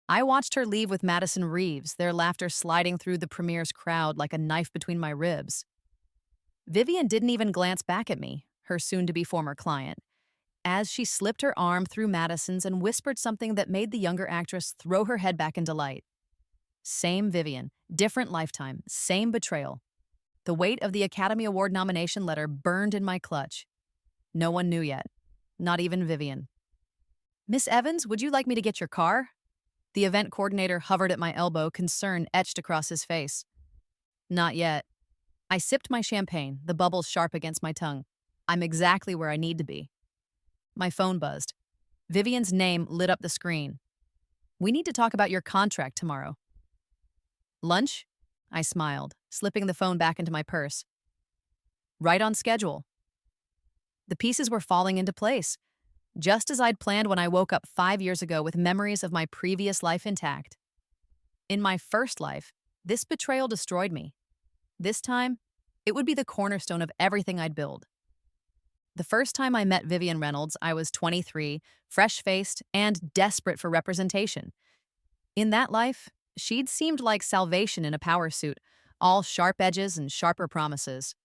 I watched her leave with Madison Reeves, their laughter sliding through the premiere's crowd like a knife between my ribs. Vivian didn't even glance back at me, her soon-to-be former client, as she slipped her arm through Madison's and whispered something that made the younger actress throw her head back in delight. Same Vivian, different lifetime, same betrayal. The weight of the Academy Award nomination letter burned in my clutch. No one knew yet, not even Vivian. "Miss Evans, would you like me to get your car?" The event coordinator hovered at my elbow, concern etched across his face. Not yet. I sipped my champagne, the bubbles sharp against my tongue. I'm exactly where I need to be. My phone buzzed. Vivian's name lit up the screen. "We need to talk about your contract tomorrow." "Lunch?" I smiled, slipping the phone back into my purse. "Right on schedule." The pieces were falling into place, just as I'd planned when I woke up 5 years ago with memories of my previous life intact. In my first life, this betrayal destroyed me. This time, it would be the cornerstone of everything I'd build. The first time I met Vivian Reynolds, I was 23, fresh-faced, and desperate for representation. In that life, she'd seemed like salvation in a power suit, all sharp edges and sharper promises.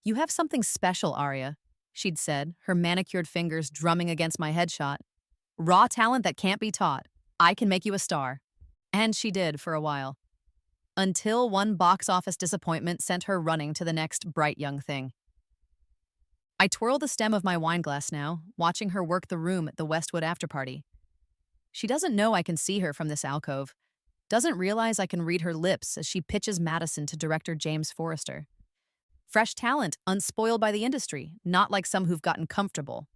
"You have something special, Arya," she'd said, her manicured fingers drumming against my headshot. "Raw talent that can't be taught. I can make you a star." And she did for a while. Until one box office disappointment sent her running to the next bright young thing. I twirl the stem of my wine glass now, watching her work the room at the Westwood afterparty. She doesn't know I can see her from this alcove, doesn't realize I can read her lips as she pitches Madison to director James Forrester. Fresh talent, unspoiled by the industry, not like some who've gotten comfortable.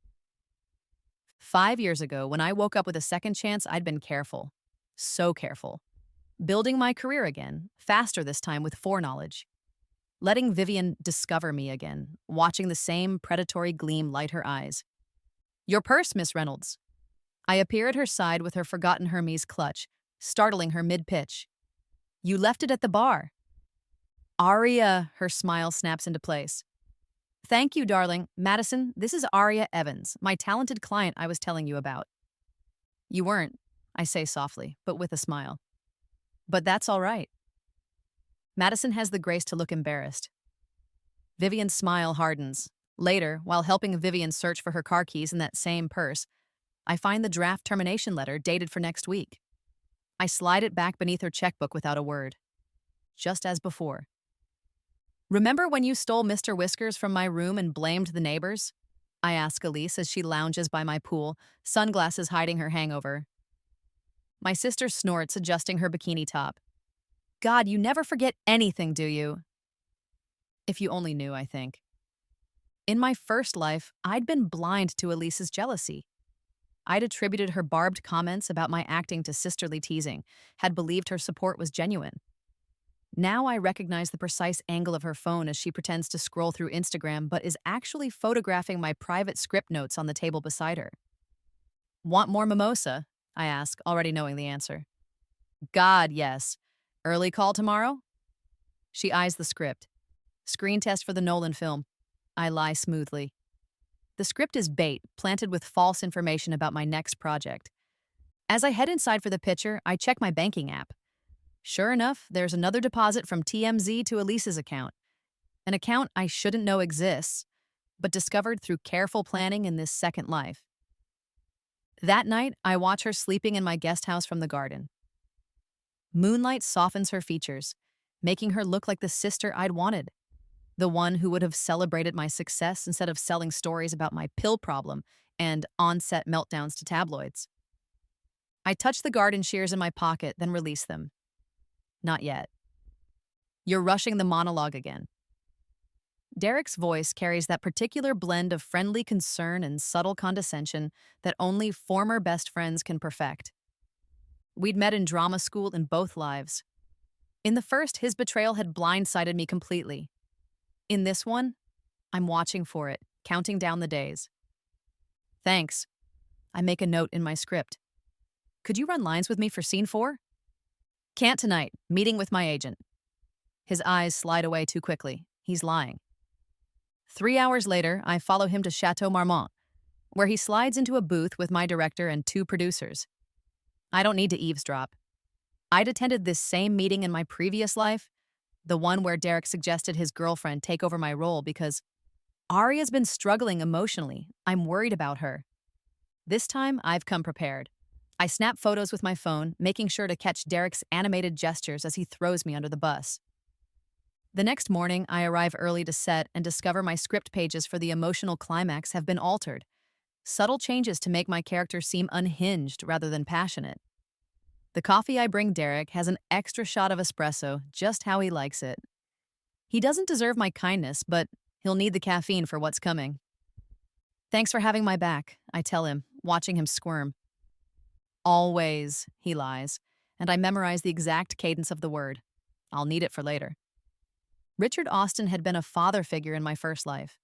5 years ago, when I woke up with a second chance, I'd been careful. So careful. Building my career again, faster this time with foreknowledge. Letting Vivian discover me again, watching the same predatory gleam light her eyes. "Your purse, Miss Reynolds." I appear at her side with her forgotten Hermes clutch, startling her mid-pitch. "You left it at the bar." "Aria," her smile snaps into place. "Thank you, darling. Madison, this is Aria Evans, my talented client I was telling you about." "You weren't," I say softly, but with a smile. "But that's all right." Madison has the grace to look embarrassed. Vivian's smile hardens. Later, while helping Vivian search for her car keys in that same purse, I find the draft termination letter dated for next week. I slide it back beneath her checkbook without a word. Just as before. "Remember when you stole Mr. Whiskers from my room and blamed the neighbors?" I ask Elise as she lounges by my pool, sunglasses hiding her hangover. My sister snorts, adjusting her bikini top. "God, you never forget anything, do you?" If you only knew, I think. In my first life, I'd been blind to Elise's jealousy. I'd attributed her barbed comments about my acting to sisterly teasing, had believed her support was genuine. Now I recognize the precise angle of her phone as she pretends to scroll through Instagram but is actually photographing my private script notes on the table beside her. "Want more mimosa?" I ask, already knowing the answer. "God, yes. Early call tomorrow?" She eyes the script. "Screen test for the Nolan film." I lie smoothly. The script is bait, planted with false information about my next project. As I head inside for the picture, I check my banking app. Sure enough, there's another deposit from TMZ to Elise's account. An account I shouldn't know exists, but discovered through careful planning in this second life. That night, I watch her sleeping in my guest house from the garden. Moonlight softens her features, making her look like the sister I'd wanted. The one who would have celebrated my success instead of selling stories about my pill problem and on-set meltdowns to tabloids. I touch the garden shears in my pocket, then release them. Not yet. "You're rushing the monologue again." Derek's voice carries that particular blend of friendly concern and subtle condescension that only former best friends can perfect. We'd met in drama school in both lives. In the first, his betrayal had blindsided me completely. In this one, I'm watching for it, counting down the days. "Thanks." I make a note in my script. "Could you run lines with me for scene 4? "Can't tonight. Meeting with my agent." His eyes slide away too quickly. He's lying. 3 hours later, I follow him to Chateau Marmont, where he slides into a booth with my director and 2 producers. I don't need to eavesdrop. I'd attended this same meeting in my previous life, the one where Derek suggested his girlfriend take over my role because Arya's been struggling emotionally. I'm worried about her. This time, I've come prepared. I snap photos with my phone, making sure to catch Derek's animated gestures as he throws me under the bus. The next morning, I arrive early to set and discover my script pages for the emotional climax have been altered. Subtle changes to make my character seem unhinged rather than passionate. The coffee I bring Derek has an extra shot of espresso, just how he likes it. He doesn't deserve my kindness, but he'll need the caffeine for what's coming. Thanks for having my back, I tell him, watching him squirm. Always, he lies, and I memorize the exact cadence of the word. I'll need it for later. Richard Austin had been a father figure in my first life.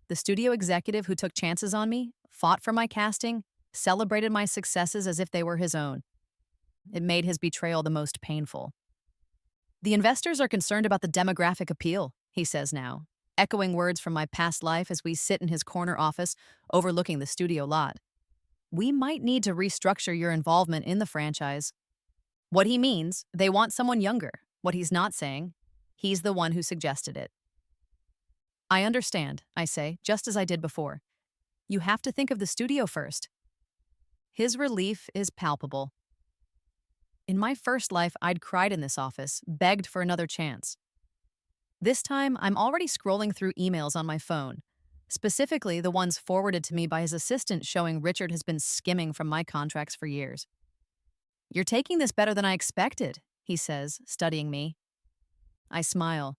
The studio executive who took chances on me, fought for my casting, celebrated my successes as if they were his own. It made his betrayal the most painful. The investors are concerned about the demographic appeal, he says now, echoing words from my past life as we sit in his corner office overlooking the studio lot. We might need to restructure your involvement in the franchise. What he means, they want someone younger. What he's not saying, he's the one who suggested it. I understand, I say, just as I did before. You have to think of the studio first. His relief is palpable. In my first life, I'd cried in this office, begged for another chance. This time, I'm already scrolling through emails on my phone, specifically the ones forwarded to me by his assistant showing Richard has been skimming from my contracts for years. You're taking this better than I expected, he says, studying me. I smile.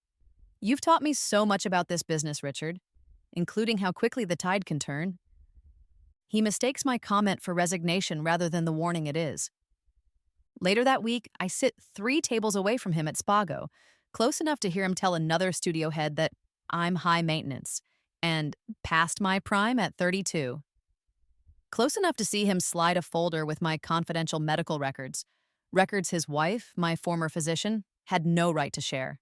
You've taught me so much about this business, Richard, including how quickly the tide can turn. He mistakes my comment for resignation rather than the warning it is. Later that week, I sit 3 tables away from him at Spago, close enough to hear him tell another studio head that I'm high maintenance and past my prime at 32. Close enough to see him slide a folder with my confidential medical records, records his wife, my former physician, had no right to share.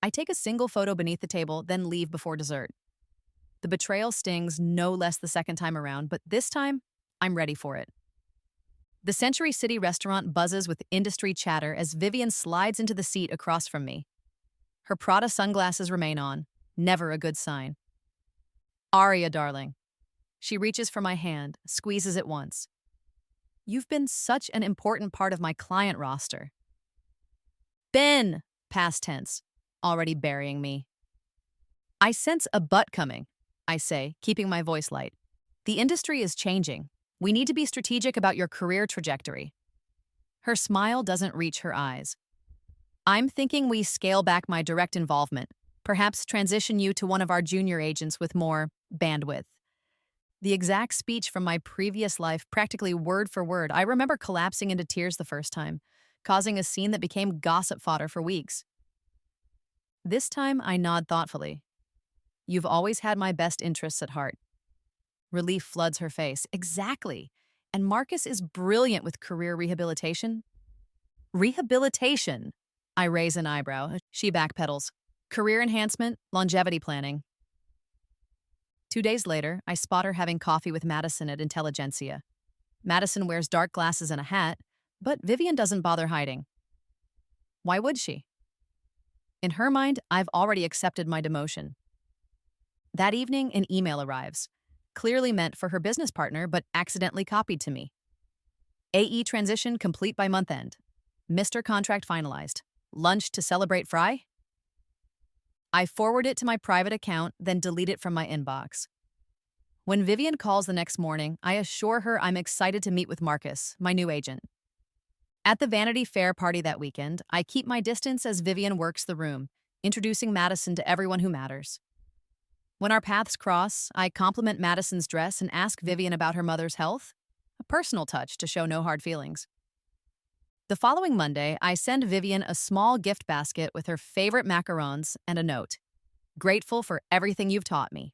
I take a single photo beneath the table, then leave before dessert. The betrayal stings no less the second time around, but this time, I'm ready for it. The Century City restaurant buzzes with industry chatter as Vivian slides into the seat across from me. Her Prada sunglasses remain on, never a good sign. Aria, darling. She reaches for my hand, squeezes it once. You've been such an important part of my client roster. Been, past tense, already burying me. I sense a but coming, I say, keeping my voice light. The industry is changing. We need to be strategic about your career trajectory. Her smile doesn't reach her eyes. I'm thinking we scale back my direct involvement, perhaps transition you to one of our junior agents with more bandwidth. The exact speech from my previous life, practically word for word, I remember collapsing into tears the first time, causing a scene that became gossip fodder for weeks. This time, I nod thoughtfully. You've always had my best interests at heart. Relief floods her face. Exactly. And Marcus is brilliant with career rehabilitation. Rehabilitation? I raise an eyebrow. She backpedals. Career enhancement, longevity planning. 2 days later, I spot her having coffee with Madison at Intelligentsia. Madison wears dark glasses and a hat, but Vivian doesn't bother hiding. Why would she? In her mind, I've already accepted my demotion. That evening, an email arrives, clearly meant for her business partner, but accidentally copied to me. AE transition complete by month end. Mr. Contract finalized. Lunch to celebrate Fry? I forward it to my private account, then delete it from my inbox. When Vivian calls the next morning, I assure her I'm excited to meet with Marcus, my new agent. At the Vanity Fair party that weekend, I keep my distance as Vivian works the room, introducing Madison to everyone who matters. When our paths cross, I compliment Madison's dress and ask Vivian about her mother's health, a personal touch to show no hard feelings. The following Monday, I send Vivian a small gift basket with her favorite macarons and a note. Grateful for everything you've taught me.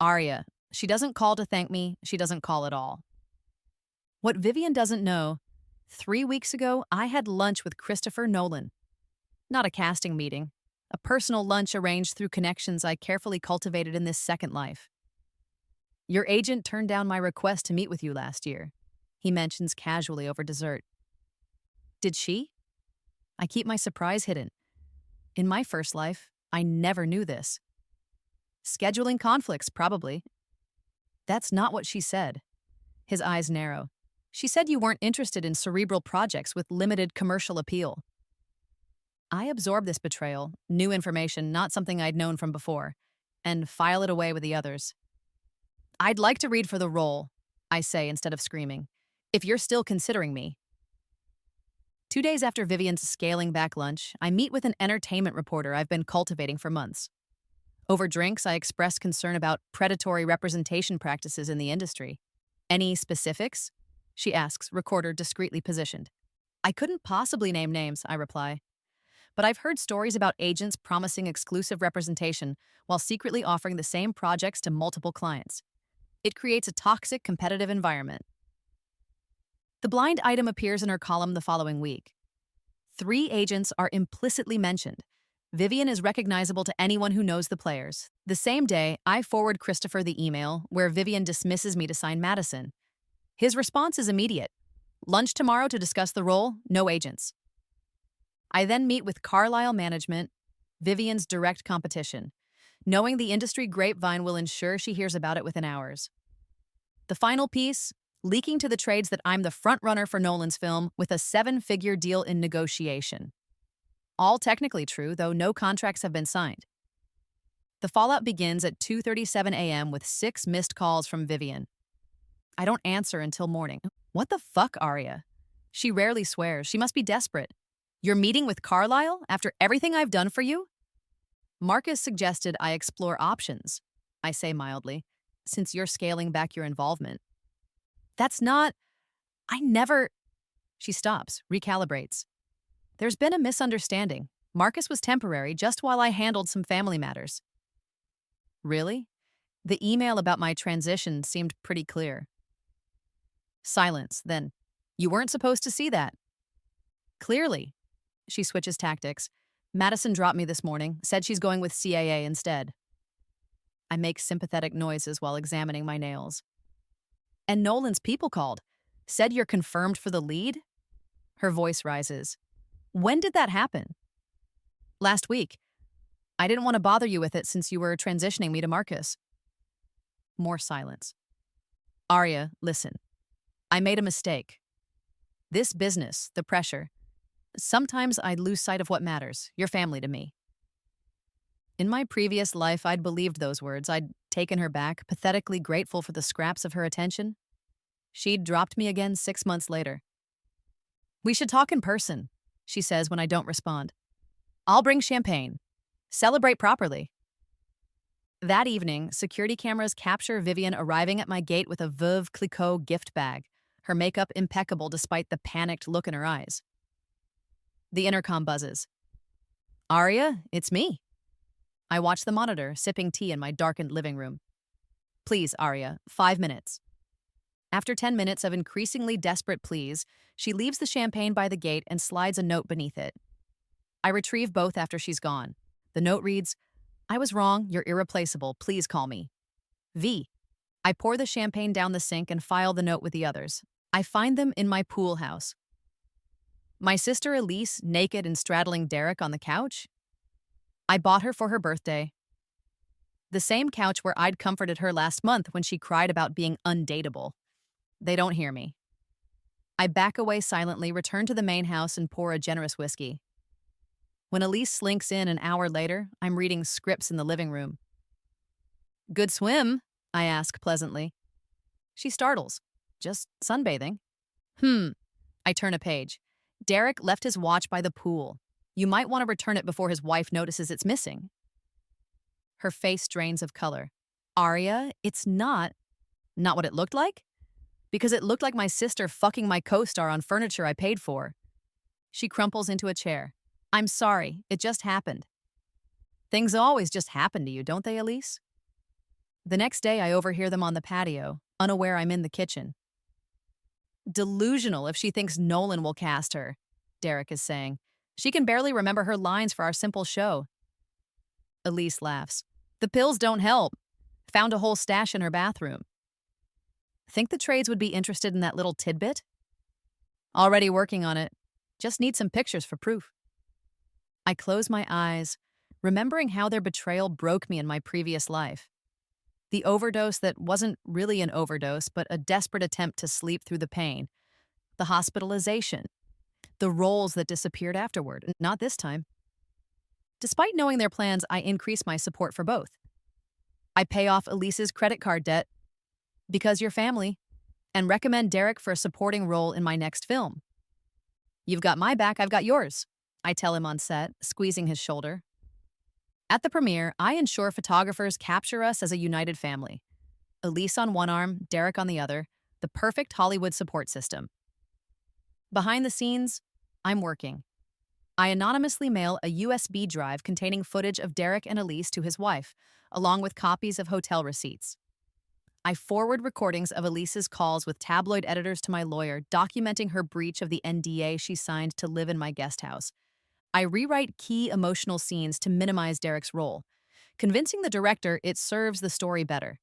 Aria, she doesn't call to thank me, she doesn't call at all. What Vivian doesn't know, 3 weeks ago, I had lunch with Christopher Nolan. Not a casting meeting, a personal lunch arranged through connections I carefully cultivated in this second life. Your agent turned down my request to meet with you last year. he mentions casually over dessert. Did she? I keep my surprise hidden. In my first life, I never knew this. Scheduling conflicts, probably. That's not what she said. His eyes narrow. She said you weren't interested in cerebral projects with limited commercial appeal. I absorb this betrayal, new information, not something I'd known from before, and file it away with the others. I'd like to read for the role, I say instead of screaming. If you're still considering me. 2 days after Vivian's scaling back lunch, I meet with an entertainment reporter I've been cultivating for months. Over drinks, I express concern about predatory representation practices in the industry. Any specifics? She asks, recorder discreetly positioned. I couldn't possibly name names, I reply. But I've heard stories about agents promising exclusive representation while secretly offering the same projects to multiple clients. It creates a toxic, competitive environment. The blind item appears in her column the following week. 3 agents are implicitly mentioned. Vivian is recognizable to anyone who knows the players. The same day, I forward Christopher the email where Vivian dismisses me to sign Madison. His response is immediate. Lunch tomorrow to discuss the role, no agents. I then meet with Carlisle Management, Vivian's direct competition, knowing the industry grapevine will ensure she hears about it within hours. The final piece, leaking to the trades that I'm the frontrunner for Nolan's film with a 7-figure deal in negotiation. All technically true, though no contracts have been signed. The fallout begins at 2:37 a.m. with 6 missed calls from Vivian. I don't answer until morning. What the fuck, Aria? She rarely swears. She must be desperate. You're meeting with Carlisle after everything I've done for you? Marcus suggested I explore options, I say mildly, since you're scaling back your involvement. That's not... I never... She stops, recalibrates. There's been a misunderstanding. Marcus was temporary just while I handled some family matters. Really? The email about my transition seemed pretty clear. Silence, then. You weren't supposed to see that. Clearly. She switches tactics. Madison dropped me this morning, said she's going with CAA instead. I make sympathetic noises while examining my nails. And Nolan's people called. Said you're confirmed for the lead? Her voice rises. When did that happen? Last week. I didn't want to bother you with it since you were transitioning me to Marcus. More silence. Aria, listen. I made a mistake. This business, the pressure. Sometimes I'd lose sight of what matters, your family to me. In my previous life, I'd believed those words. I'd taken her back, pathetically grateful for the scraps of her attention. She'd dropped me again 6 months later. We should talk in person, she says when I don't respond. I'll bring champagne. Celebrate properly. That evening, security cameras capture Vivian arriving at my gate with a Veuve Clicquot gift bag, her makeup impeccable despite the panicked look in her eyes. The intercom buzzes. Aria, it's me. I watch the monitor, sipping tea in my darkened living room. Please, Aria, 5 minutes. After 10 minutes of increasingly desperate pleas, she leaves the champagne by the gate and slides a note beneath it. I retrieve both after she's gone. The note reads, I was wrong, you're irreplaceable, please call me. V. I pour the champagne down the sink and file the note with the others. I find them in my pool house. My sister Elise, naked and straddling Derek on the couch? I bought her for her birthday. The same couch where I'd comforted her last month when she cried about being undateable. They don't hear me. I back away silently, return to the main house, and pour a generous whiskey. When Elise slinks in an hour later, I'm reading scripts in the living room. Good swim? I ask pleasantly. She startles. Just sunbathing. I turn a page. Derek left his watch by the pool. You might want to return it before his wife notices it's missing. Her face drains of color. Aria, it's not what it looked like? Because it looked like my sister fucking my co-star on furniture I paid for. She crumples into a chair. I'm sorry, it just happened. Things always just happen to you, don't they, Elise? The next day, I overhear them on the patio, unaware I'm in the kitchen. Delusional if she thinks Nolan will cast her, Derek is saying. She can barely remember her lines for our simple show. Elise laughs. The pills don't help. Found a whole stash in her bathroom. Think the trades would be interested in that little tidbit? Already working on it. Just need some pictures for proof. I close my eyes, remembering how their betrayal broke me in my previous life. The overdose that wasn't really an overdose, but a desperate attempt to sleep through the pain. The hospitalization. The roles that disappeared afterward. Not this time. Despite knowing their plans, I increase my support for both. I pay off Elise's credit card debt because you're family, and recommend Derek for a supporting role in my next film. You've got my back, I've got yours, I tell him on set, squeezing his shoulder. At the premiere, I ensure photographers capture us as a united family. Elise on one arm, Derek on the other, the perfect Hollywood support system. Behind the scenes, I'm working. I anonymously mail a USB drive containing footage of Derek and Elise to his wife, along with copies of hotel receipts. I forward recordings of Elise's calls with tabloid editors to my lawyer, documenting her breach of the NDA she signed to live in my guest house. I rewrite key emotional scenes to minimize Derek's role, convincing the director it serves the story better.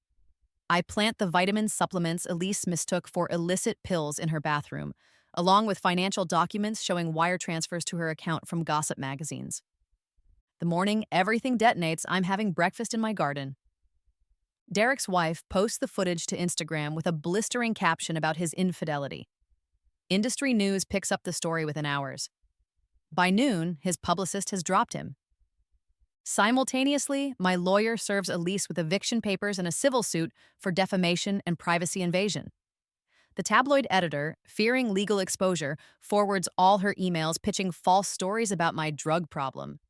I plant the vitamin supplements Elise mistook for illicit pills in her bathroom, along with financial documents showing wire transfers to her account from gossip magazines. The morning everything detonates, I'm having breakfast in my garden. Derek's wife posts the footage to Instagram with a blistering caption about his infidelity. Industry news picks up the story within hours. By noon, his publicist has dropped him. Simultaneously, my lawyer serves Elise with eviction papers and a civil suit for defamation and privacy invasion. The tabloid editor, fearing legal exposure, forwards all her emails pitching false stories about my drug problem.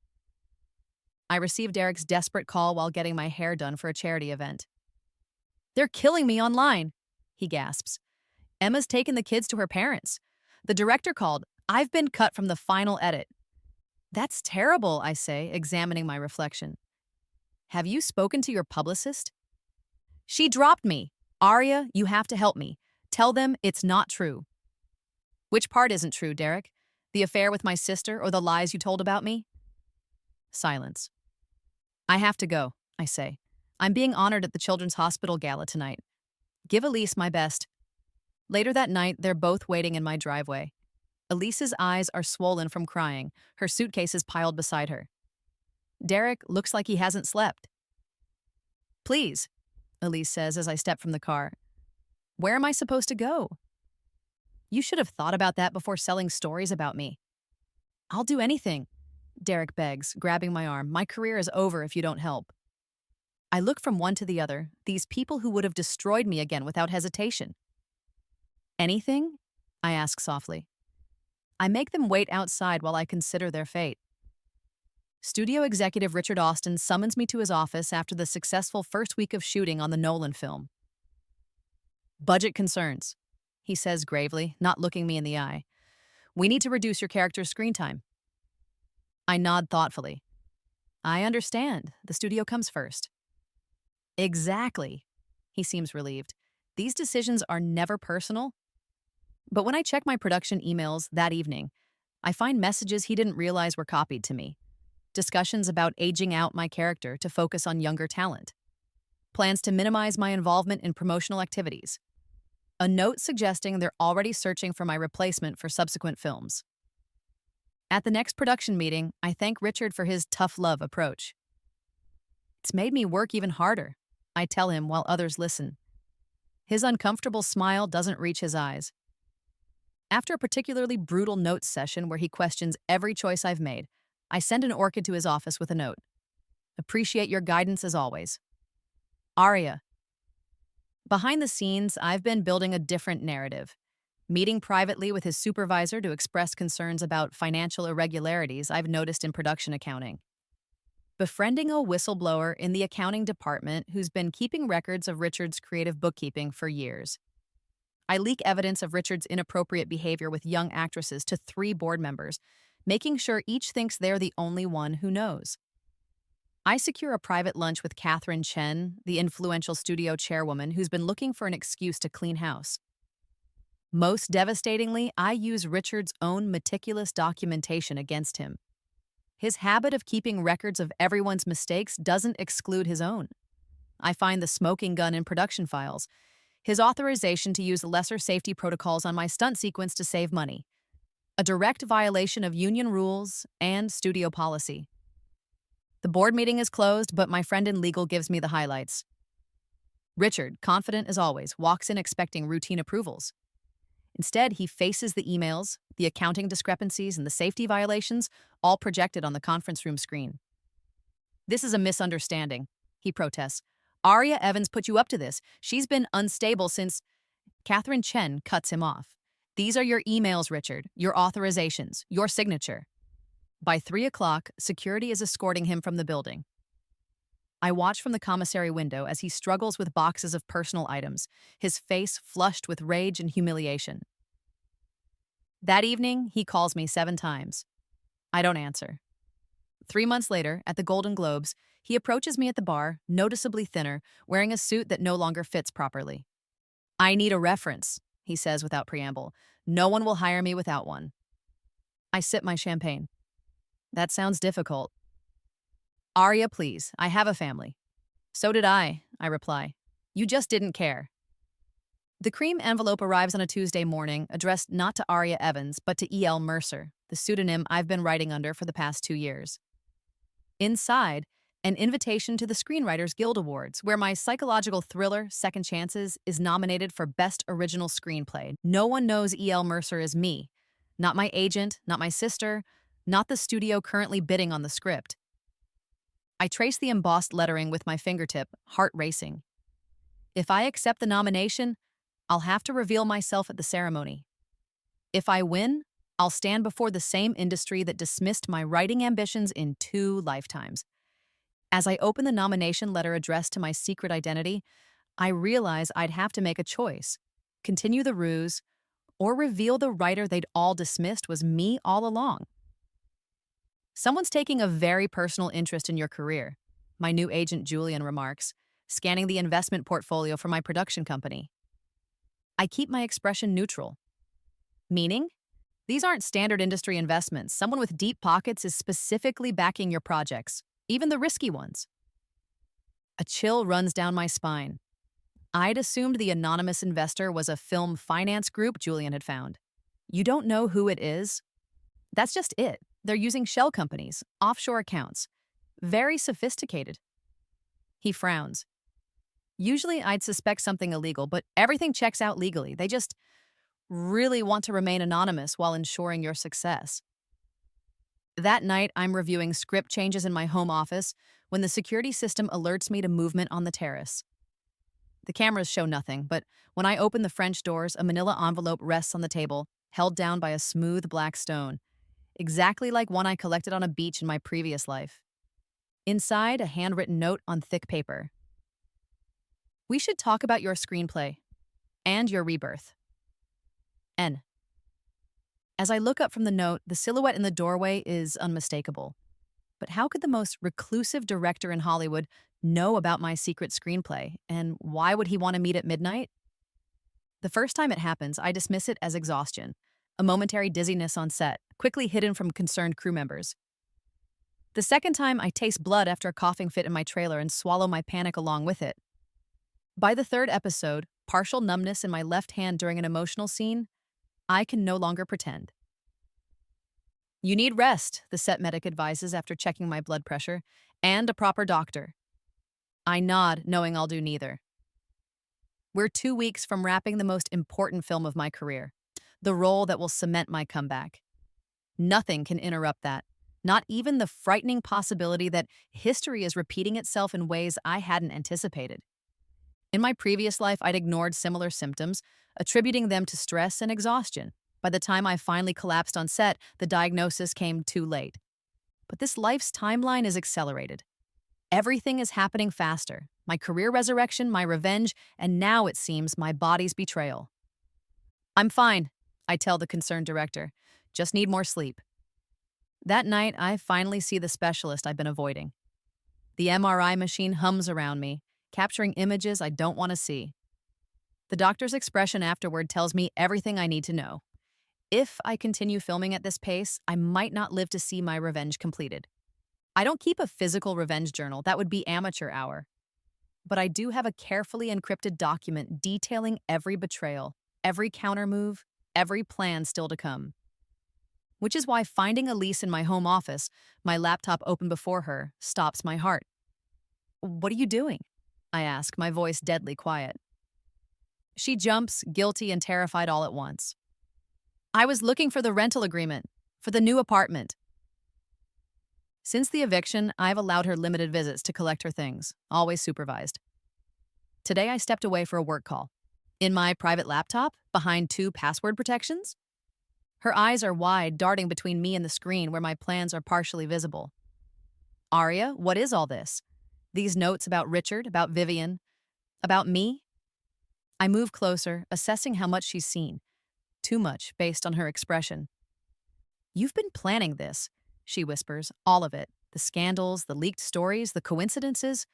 I receive Derek's desperate call while getting my hair done for a charity event. "They're killing me online," he gasps. "Emma's taken the kids to her parents. The director called. I've been cut from the final edit." "That's terrible," I say, examining my reflection. "Have you spoken to your publicist?" "She dropped me. Aria, you have to help me. Tell them it's not true." "Which part isn't true, Derek? The affair with my sister or the lies you told about me?" Silence. "I have to go," I say. "I'm being honored at the Children's Hospital Gala tonight. Give Elise my best." Later that night, they're both waiting in my driveway. Elise's eyes are swollen from crying, her suitcases piled beside her. Derek looks like he hasn't slept. "Please," Elise says as I step from the car. "Where am I supposed to go?" "You should have thought about that before selling stories about me." "I'll do anything," Derek begs, grabbing my arm. "My career is over if you don't help." I look from one to the other, these people who would have destroyed me again without hesitation. "Anything?" I ask softly. I make them wait outside while I consider their fate. Studio executive Richard Austin summons me to his office after the successful first week of shooting on the Nolan film. "Budget concerns," he says gravely, not looking me in the eye. "We need to reduce your character's screen time." I nod thoughtfully. "I understand. The studio comes first." "Exactly." He seems relieved. "These decisions are never personal." But when I check my production emails that evening, I find messages he didn't realize were copied to me. Discussions about aging out my character to focus on younger talent. Plans to minimize my involvement in promotional activities. A note suggesting they're already searching for my replacement for subsequent films. At the next production meeting, I thank Richard for his tough love approach. "It's made me work even harder," I tell him while others listen. His uncomfortable smile doesn't reach his eyes. After a particularly brutal notes session where he questions every choice I've made, I send an orchid to his office with a note. "Appreciate your guidance as always. Aria." Behind the scenes, I've been building a different narrative. Meeting privately with his supervisor to express concerns about financial irregularities I've noticed in production accounting. Befriending a whistleblower in the accounting department who's been keeping records of Richard's creative bookkeeping for years. I leak evidence of Richard's inappropriate behavior with young actresses to 3 board members, making sure each thinks they're the only one who knows. I secure a private lunch with Catherine Chen, the influential studio chairwoman who's been looking for an excuse to clean house. Most devastatingly, I use Richard's own meticulous documentation against him. His habit of keeping records of everyone's mistakes doesn't exclude his own. I find the smoking gun in production files. his authorization to use lesser safety protocols on my stunt sequence to save money, a direct violation of union rules and studio policy. The board meeting is closed, but my friend in legal gives me the highlights. Richard, confident as always, walks in expecting routine approvals. Instead, he faces the emails, the accounting discrepancies, and the safety violations, all projected on the conference room screen. This is a misunderstanding, he protests. Aria Evans put you up to this. She's been unstable since. Catherine Chen cuts him off. These are your emails, Richard, your authorizations, your signature. By 3 o'clock, security is escorting him from the building. I watch from the commissary window as he struggles with boxes of personal items, his face flushed with rage and humiliation. That evening, he calls me 7 times. I don't answer. 3 months later, at the Golden Globes, he approaches me at the bar, noticeably thinner, wearing a suit that no longer fits properly. I need a reference, he says without preamble. No one will hire me without one. I sip my champagne. That sounds difficult. Arya, please, I have a family. So did I reply. You just didn't care. The cream envelope arrives on a Tuesday morning, addressed not to Arya Evans, but to E.L. Mercer, the pseudonym I've been writing under for the past 2 years. Inside, an invitation to the Screenwriters Guild Awards, where my psychological thriller, Second Chances, is nominated for Best Original Screenplay. No one knows E.L. Mercer as me. Not my agent, not my sister, not the studio currently bidding on the script. I trace the embossed lettering with my fingertip, heart racing. If I accept the nomination, I'll have to reveal myself at the ceremony. If I win, I'll stand before the same industry that dismissed my writing ambitions in 2 lifetimes. As I open the nomination letter addressed to my secret identity, I realize I'd have to make a choice: continue the ruse, or reveal the writer they'd all dismissed was me all along. Someone's taking a very personal interest in your career, my new agent Julian remarks, scanning the investment portfolio for my production company. I keep my expression neutral. Meaning? These aren't standard industry investments. Someone with deep pockets is specifically backing your projects, even the risky ones. A chill runs down my spine. I'd assumed the anonymous investor was a film finance group Julian had found. You don't know who it is? That's just it. They're using shell companies, offshore accounts. Very sophisticated. He frowns. Usually I'd suspect something illegal, but everything checks out legally. They just really want to remain anonymous while ensuring your success. That night, I'm reviewing script changes in my home office when the security system alerts me to movement on the terrace. The cameras show nothing, but when I open the French doors, a manila envelope rests on the table, held down by a smooth black stone, exactly like one I collected on a beach in my previous life. Inside, a handwritten note on thick paper. We should talk about your screenplay and your rebirth. N. As I look up from the note, the silhouette in the doorway is unmistakable. But how could the most reclusive director in Hollywood know about my secret screenplay, and why would he want to meet at midnight? The first time it happens, I dismiss it as exhaustion, a momentary dizziness on set, quickly hidden from concerned crew members. The second time, I taste blood after a coughing fit in my trailer and swallow my panic along with it. By the third episode, partial numbness in my left hand during an emotional scene, I can no longer pretend. You need rest, the set medic advises after checking my blood pressure, and a proper doctor. I nod, knowing I'll do neither. We're 2 weeks from wrapping the most important film of my career, the role that will cement my comeback. Nothing can interrupt that, not even the frightening possibility that history is repeating itself in ways I hadn't anticipated. In my previous life, I'd ignored similar symptoms, attributing them to stress and exhaustion. By the time I finally collapsed on set, the diagnosis came too late. But this life's timeline is accelerated. Everything is happening faster. My career resurrection, my revenge, and now, it seems, my body's betrayal. I'm fine, I tell the concerned director. Just need more sleep. That night, I finally see the specialist I've been avoiding. The MRI machine hums around me, capturing images I don't want to see. The doctor's expression afterward tells me everything I need to know. If I continue filming at this pace, I might not live to see my revenge completed. I don't keep a physical revenge journal. That would be amateur hour. but I do have a carefully encrypted document detailing every betrayal, every countermove, every plan still to come. Which is why finding Elise in my home office, my laptop open before her, stops my heart. "What are you doing?" I ask, my voice deadly quiet. She jumps, guilty and terrified all at once. "I was looking for the rental agreement, for the new apartment." Since the eviction, I've allowed her limited visits to collect her things, always supervised. Today I stepped away for a work call. In my private laptop, behind 2 password protections? Her eyes are wide, darting between me and the screen where my plans are partially visible. "Aria, what is all this? These notes about Richard, about Vivian, about me?" I move closer, assessing how much she's seen. Too much, based on her expression. "You've been planning this," she whispers, "all of it. The scandals, the leaked stories, the coincidences.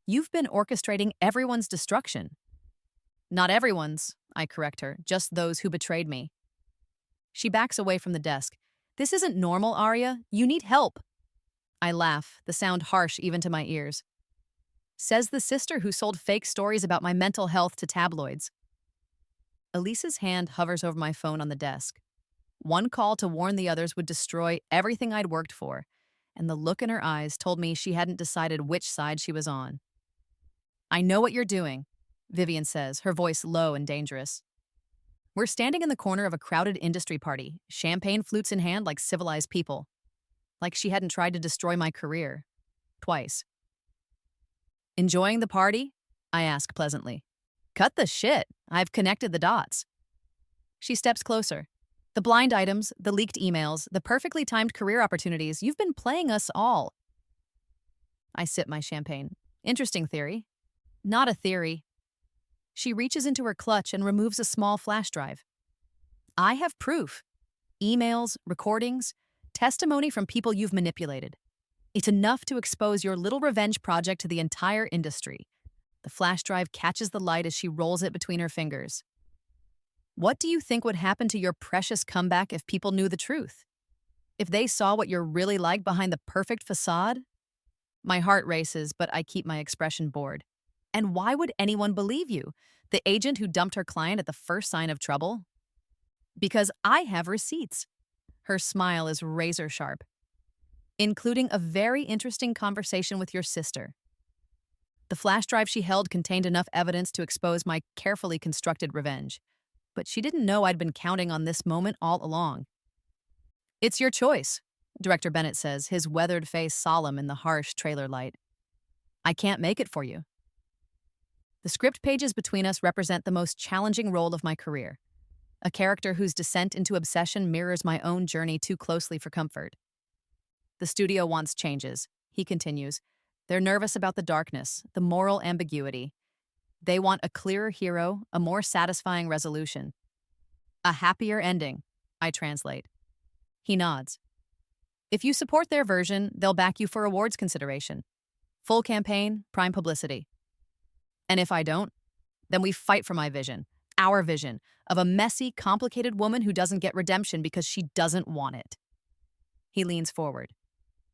You've been orchestrating everyone's destruction." "Not everyone's," I correct her, "just those who betrayed me." She backs away from the desk. "This isn't normal, Aria. You need help." I laugh, the sound harsh even to my ears. "Says the sister who sold fake stories about my mental health to tabloids." Elise's hand hovers over my phone on the desk. One call to warn the others would destroy everything I'd worked for, and the look in her eyes told me she hadn't decided which side she was on. "I know what you're doing," Vivian says, her voice low and dangerous. We're standing in the corner of a crowded industry party, champagne flutes in hand like civilized people. Like she hadn't tried to destroy my career. Twice. "Enjoying the party?" I ask pleasantly. "Cut the shit. I've connected the dots." She steps closer. "The blind items, the leaked emails, the perfectly timed career opportunities, you've been playing us all." I sip my champagne. "Interesting theory." "Not a theory." She reaches into her clutch and removes a small flash drive. "I have proof. Emails, recordings, testimony from people you've manipulated. It's enough to expose your little revenge project to the entire industry." The flash drive catches the light as she rolls it between her fingers. "What do you think would happen to your precious comeback if people knew the truth? If they saw what you're really like behind the perfect facade?" My heart races, but I keep my expression bored. "And why would anyone believe you? The agent who dumped her client at the first sign of trouble?" "Because I have receipts." Her smile is razor sharp. "Including a very interesting conversation with your sister." The flash drive she held contained enough evidence to expose my carefully constructed revenge. But she didn't know I'd been counting on this moment all along. "It's your choice," Director Bennett says, his weathered face solemn in the harsh trailer light. "I can't make it for you." The script pages between us represent the most challenging role of my career. A character whose descent into obsession mirrors my own journey too closely for comfort. "The studio wants changes," he continues. "They're nervous about the darkness, the moral ambiguity. They want a clearer hero, a more satisfying resolution. A happier ending," I translate. He nods. "If you support their version, they'll back you for awards consideration. Full campaign, prime publicity. And if I don't, then we fight for my vision, our vision, of a messy, complicated woman who doesn't get redemption because she doesn't want it." He leans forward.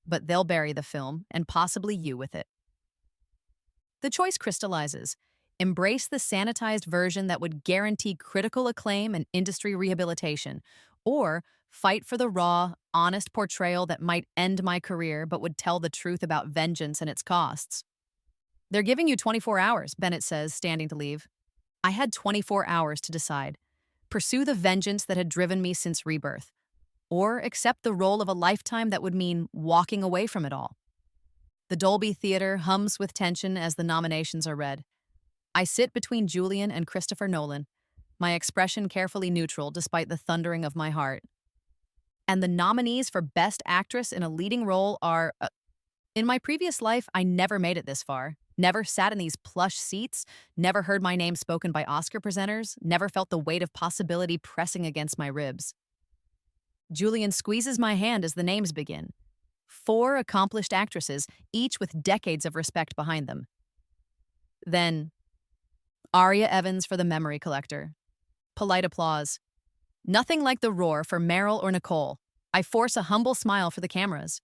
"But they'll bury the film, and possibly you with it." The choice crystallizes. Embrace the sanitized version that would guarantee critical acclaim and industry rehabilitation, or fight for the raw, honest portrayal that might end my career but would tell the truth about vengeance and its costs. "They're giving you 24 hours, Bennett says, standing to leave. I had 24 hours to decide. Pursue the vengeance that had driven me since Rebirth, or accept the role of a lifetime that would mean walking away from it all. The Dolby Theater hums with tension as the nominations are read. I sit between Julian and Christopher Nolan, my expression carefully neutral despite the thundering of my heart. And the nominees for Best Actress in a Leading Role are... In my previous life, I never made it this far. Never sat in these plush seats, never heard my name spoken by Oscar presenters, never felt the weight of possibility pressing against my ribs. Julian squeezes my hand as the names begin. 4 accomplished actresses, each with decades of respect behind them. Then, Aria Evans for The Memory Collector. Polite applause. Nothing like the roar for Meryl or Nicole. I force a humble smile for the cameras.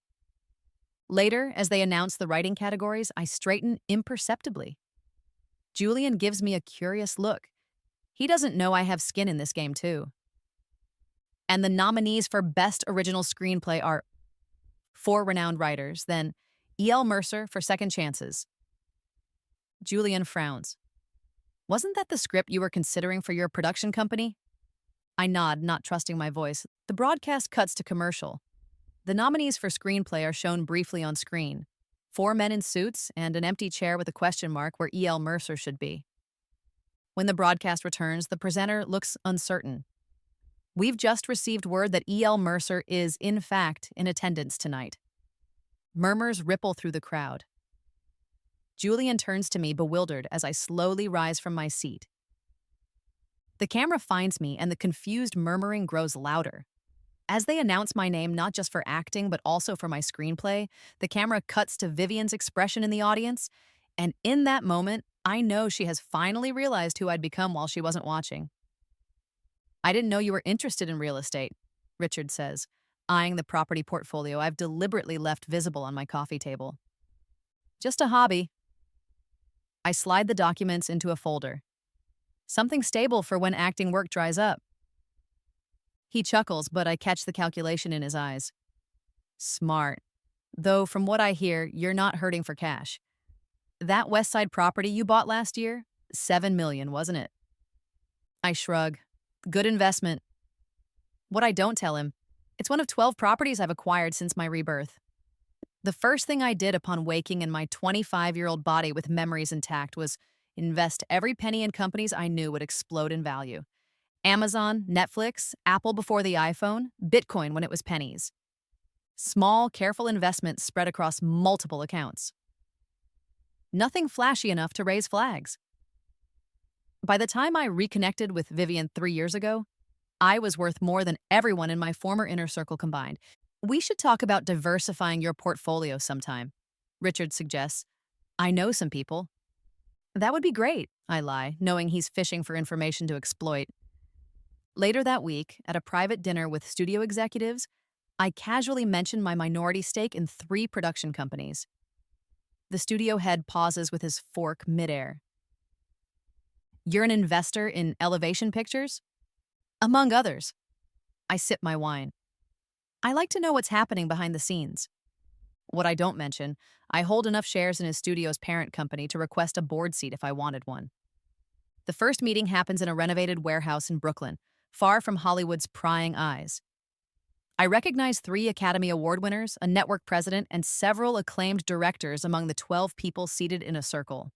Later, as they announce the writing categories, I straighten imperceptibly. Julian gives me a curious look. He doesn't know I have skin in this game, too. And the nominees for Best Original Screenplay are four renowned writers, then E.L. Mercer for Second Chances. Julian frowns. Wasn't that the script you were considering for your production company? I nod, not trusting my voice. The broadcast cuts to commercial. The nominees for screenplay are shown briefly on screen. Four men in suits and an empty chair with a question mark where E.L. Mercer should be. When the broadcast returns, the presenter looks uncertain. We've just received word that E.L. Mercer is, in fact, in attendance tonight. Murmurs ripple through the crowd. Julian turns to me, bewildered, as I slowly rise from my seat. The camera finds me, and the confused murmuring grows louder. As they announce my name not just for acting, but also for my screenplay, the camera cuts to Vivian's expression in the audience, and in that moment, I know she has finally realized who I'd become while she wasn't watching. I didn't know you were interested in real estate, Richard says, eyeing the property portfolio I've deliberately left visible on my coffee table. Just a hobby. I slide the documents into a folder. Something stable for when acting work dries up. He chuckles, but I catch the calculation in his eyes. Smart. Though from what I hear, you're not hurting for cash. That West Side property you bought last year? $7 million, wasn't it? I shrug. Good investment. What I don't tell him, it's one of 12 properties I've acquired since my rebirth. The first thing I did upon waking in my 25-year-old body with memories intact was invest every penny in companies I knew would explode in value. Amazon, Netflix, Apple before the iPhone, Bitcoin when it was pennies. Small, careful investments spread across multiple accounts. Nothing flashy enough to raise flags. By the time I reconnected with Vivian 3 years ago, I was worth more than everyone in my former inner circle combined. We should talk about diversifying your portfolio sometime, Richard suggests. I know some people. That would be great, I lie, knowing he's fishing for information to exploit. Later that week, at a private dinner with studio executives, I casually mentioned my minority stake in 3 production companies. The studio head pauses with his fork midair. You're an investor in Elevation Pictures? Among others. I sip my wine. I like to know what's happening behind the scenes. What I don't mention, I hold enough shares in his studio's parent company to request a board seat if I wanted one. The first meeting happens in a renovated warehouse in Brooklyn, far from Hollywood's prying eyes. I recognize 3 Academy Award winners, a network president, and several acclaimed directors among the 12 people seated in a circle.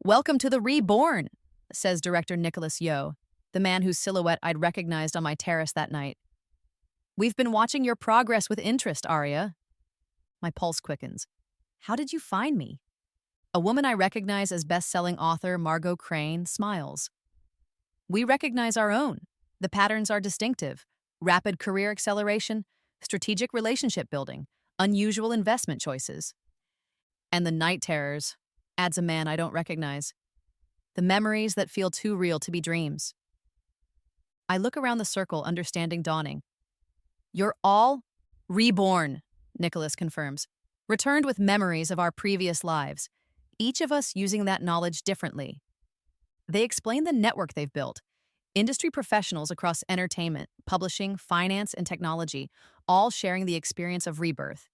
Welcome to the Reborn, says director Nicholas Yeo, the man whose silhouette I'd recognized on my terrace that night. We've been watching your progress with interest, Arya. My pulse quickens. How did you find me? A woman I recognize as best-selling author Margot Crane smiles. We recognize our own. The patterns are distinctive. Rapid career acceleration, strategic relationship building, unusual investment choices. And the night terrors, adds a man I don't recognize. The memories that feel too real to be dreams. I look around the circle, understanding dawning. You're all reborn, Nicholas confirms, returned with memories of our previous lives, each of us using that knowledge differently. They explain the network they've built. Industry professionals across entertainment, publishing, finance, and technology, all sharing the experience of rebirth.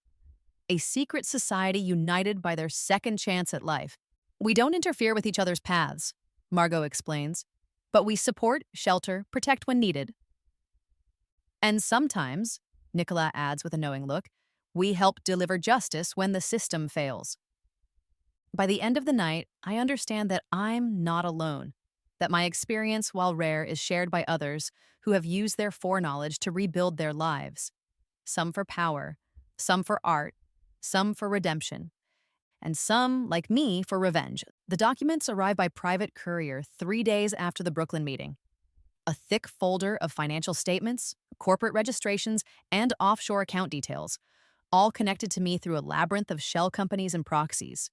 A secret society united by their second chance at life. We don't interfere with each other's paths, Margot explains, but we support, shelter, protect when needed. And sometimes, Nicola adds with a knowing look, we help deliver justice when the system fails. By the end of the night, I understand that I'm not alone, that my experience, while rare, is shared by others who have used their foreknowledge to rebuild their lives. Some for power, some for art, some for redemption, and some, like me, for revenge. The documents arrive by private courier 3 days after the Brooklyn meeting. A thick folder of financial statements, corporate registrations, and offshore account details, all connected to me through a labyrinth of shell companies and proxies.